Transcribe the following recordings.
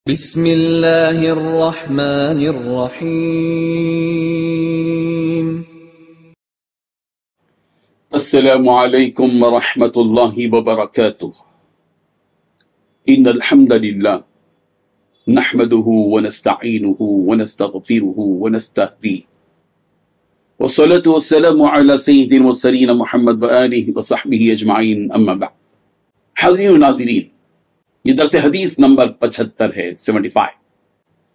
بسم اللہ الرحمن الرحیم۔ السلام علیکم ورحمۃ اللہ وبرکاتہ۔ ان الحمد للہ نحمده ونستعینه ونستغفره ونستهدیه والصلاة والسلام على سید المرسلین محمد وآلہ وصحبہ اجمعین، اما بعد۔ حاضرین و ناظرین، یہ درس حدیث نمبر 75 ہے، 75،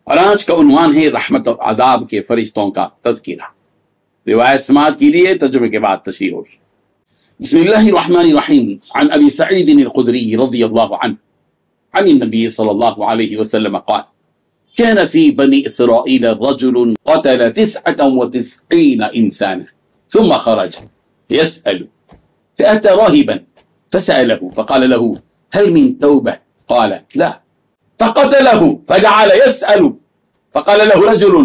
اور آج کا عنوان ہے رحمت اور عذاب کے فرشتوں کا تذکرہ۔ روایت سماعت کیجیے، ترجمے کے بعد تشریح ہوگی۔ بسم اللہ الرحمن الرحیم۔ عن ابی سعید الخدری رضی اللہ عنہ عن النبی صلی اللہ علیہ وسلم قال كان في بني إسرائيل رجل قتل 99 إنسانا ثم خرج يسأل فأتى راهبا فسأله فقال له هل من توبة؟ قال لا، فقتله فجعل يسأل فقال له رجل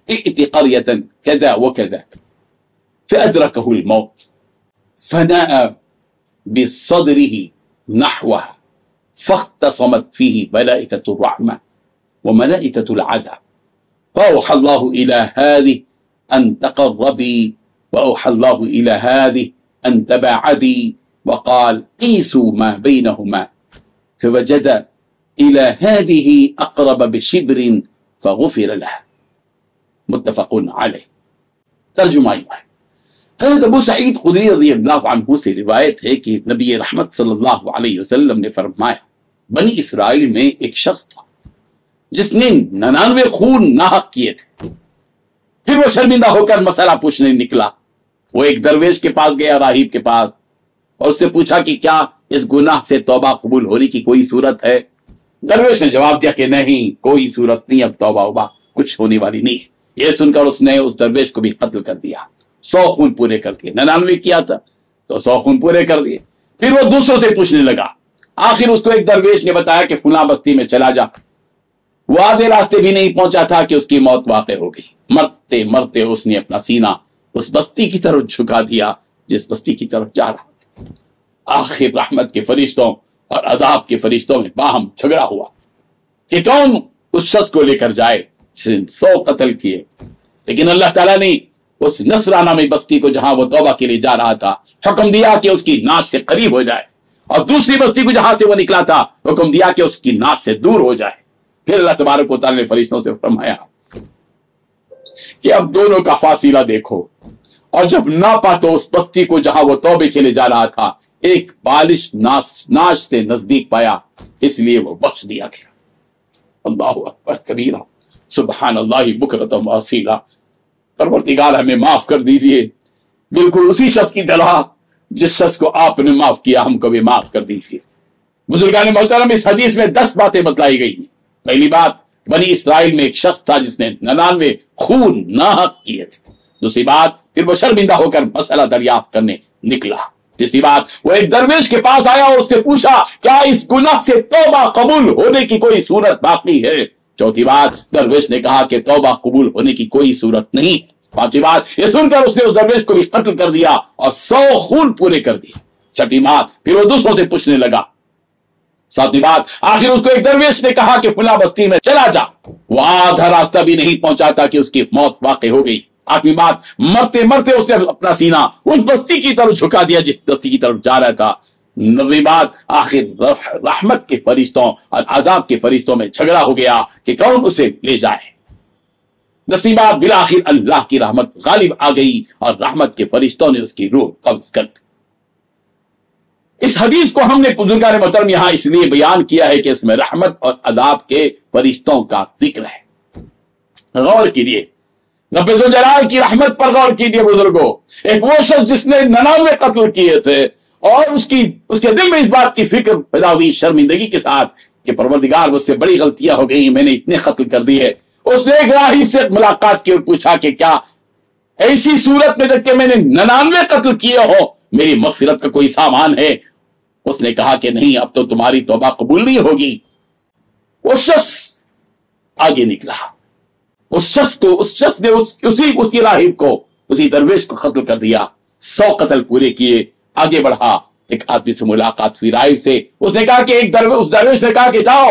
ائت قرية كذا وكذا، فأدركه الموت فناء بصدره نحوها فاختصمت فيه ملائكة الرحمة وملائكة العذاب، فأوحى الله إلى هذه أن تقربي وأوحى الله إلى هذه أن تباعدي، وقال قيسوا ما بينهما، فوجد إلى هذه أقرب بشبر فغفر له، متفق علیہ۔ ترجمہ ہے، حضرت ابو سعید خدری رضی اللہ عنہ سے روایت ہے کہ نبی رحمت صلی اللہ علیہ وسلم نے فرمایا، بنی اسرائیل میں ایک شخص تھا جس نے 99 خون ناحق کیے تھے۔ پھر وہ شرمندہ ہو کر مسئلہ پوچھنے نکلا۔ وہ ایک درویش کے پاس گیا، راہب کے پاس، اور اس سے پوچھا کہ کیا اس گناہ سے توبہ قبول ہونے کی کوئی صورت ہے؟ درویش نے جواب دیا کہ نہیں، کوئی صورت نہیں، اب توبہ ہوبا کچھ ہونے والی نہیں۔ یہ سن کر اس نے اس درویش کو بھی قتل کر دیا، 100 خون پورے کر دیے۔ 99 کیا تھا تو 100 خون پورے کر دیے۔ پھر وہ دوسروں سے پوچھنے لگا۔ آخر اس کو ایک درویش نے بتایا کہ فلاں بستی میں چلا جا۔ وہ آدھے راستے بھی نہیں پہنچا تھا کہ اس کی موت واقع ہو گئی۔ مرتے مرتے اس نے اپنا سینہ اس بستی کی طرف جھکا دیا جس بستی کی طرف جا رہا تھا۔ آخر رحمت کے فرشتوں اور عذاب کے فرشتوں میں باہم جھگڑا ہوا کہ کون اس شخص کو لے کر جائے جس نے 100 قتل کیے۔ لیکن اللہ تعالیٰ نے اس نصرہ نامی بستی کو، جہاں وہ توبہ کے لیے جا رہا تھا، حکم دیا کہ اس کی ناس سے قریب ہو جائے، اور دوسری بستی کو جہاں سے وہ نکلا تھا حکم دیا کہ اس کی ناس سے دور ہو جائے۔ پھر اللہ تبارک و تعالیٰ نے فرشتوں سے فرمایا کہ اب دونوں کا فاصلہ دیکھو، اور جب ناپا تو اس بستی کو جہاں وہ توبے کے لیے جا رہا تھا ایک بالش ناش سے نزدیک پایا، اس لیے وہ بخش دیا گیا۔ اللہ اکبر کبیرہ، سبحان اللہ بکرۃ و اصیلا۔ پروردگار ہمیں معاف کر دیجئے، بالکل اسی شخص کی طرح جس شخص کو آپ نے معاف کیا ہم کو بھی معاف کر دیجئے۔ بزرگان محترم، اس حدیث میں 10 باتیں بتلائی گئی ہیں۔ پہلی بات، بنی اسرائیل میں ایک شخص تھا جس نے 99 خون ناحق کیے تھے۔ دوسری بات، پھر وہ شرمندہ ہو کر مسئلہ دریافت کرنے نکلا۔ تیسری بات، وہ ایک درویش کے پاس آیا اور اس سے پوچھا کیا اس گناہ سے توبہ قبول ہونے کی کوئی صورت باقی ہے؟ چوتھی بات، درویش نے کہا کہ توبہ قبول ہونے کی کوئی صورت نہیں۔ پانچویں بات، یہ سن کر اس نے اس درویش کو بھی قتل کر دیا اور 100 خون پورے کر دیے۔ چھٹی بات، پھر وہ دوسروں سے پوچھنے لگا۔ ساتویں بات، آخر اس کو ایک درویش نے کہا کہ فلاں بستی میں چلا جا۔ وہ آدھا راستہ بھی نہیں پہنچا تھا کہ اس کی موت واقع ہو گئی۔ آٹھویں بات، مرتے مرتے اس نے اپنا سینہ اس بستی کی طرف جھکا دیا جس بستی کی طرف جا رہا تھا۔ نویں بات، آخر رحمت کے فرشتوں اور عذاب کے فرشتوں میں جھگڑا ہو گیا کہ کون اسے لے جائے۔ 10ویں بات، بالآخر اللہ کی رحمت غالب آ گئی اور رحمت کے فرشتوں نے اس کی روح قبض کر دی۔ اس حدیث کو ہم نے بزرگان محترم یہاں اس لیے بیان کیا ہے کہ اس میں رحمت اور عذاب کے فرشتوں کا ذکر ہے۔ غور کیجیے، رب ذوالجلال کی رحمت پر غور کیجیے بزرگوں۔ ایک وہ شخص جس نے 99 قتل کیے تھے اور اس کے دل میں اس بات کی فکر پیدا ہوئی شرمندگی کے ساتھ کہ پروردگار مجھ سے بڑی غلطیاں ہو گئی، میں نے اتنے قتل کر دیے۔ اس نے ایک راہب سے ملاقات کی اور پوچھا کہ کیا ایسی صورت میں جب کہ میں نے 99 قتل کیے ہو میری مغفرت کا کوئی سامان ہے؟ اس نے کہا کہ نہیں، اب تو تمہاری توبہ قبول نہیں ہوگی۔ وہ شخص آگے نکلا، اس شخص نے اسی راہب کو، اسی درویش کو قتل کر دیا، 100 قتل پورے کیے، آگے بڑھا۔ ایک آدمی سے ملاقات ہوئی راہب سے، اس نے کہا کہ اس درویش نے کہا کہ جاؤ